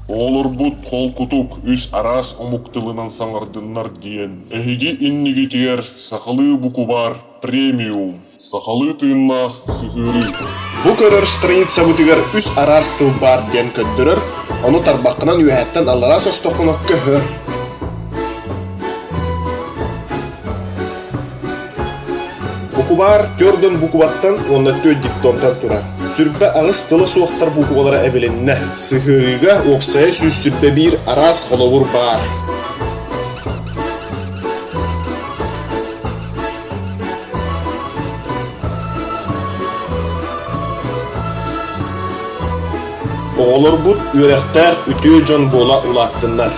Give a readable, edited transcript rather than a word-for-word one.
Олар бұд қол құтук үс арас омуктылынан саңардыннар диен. Әхиги инниги тиер сақалы бұку бар премиум. Сақалы тыыннақ сығыры. Бу көрөр страница бутыгар үс арас тыл бар ден көттөрөр, оны тарбақынан үйәттен аллара состоқынақ көхөр. Букубар төрдөн букубаттан онна төт диктонтар тура. Сүрбе ағыз тылы суақтар букубалары әбеленне. Сығырыға опсай сүз сүрбе бір арас қоловыр бар. Оғылыр бұд үйректер үтіе жон бола улаттынlar.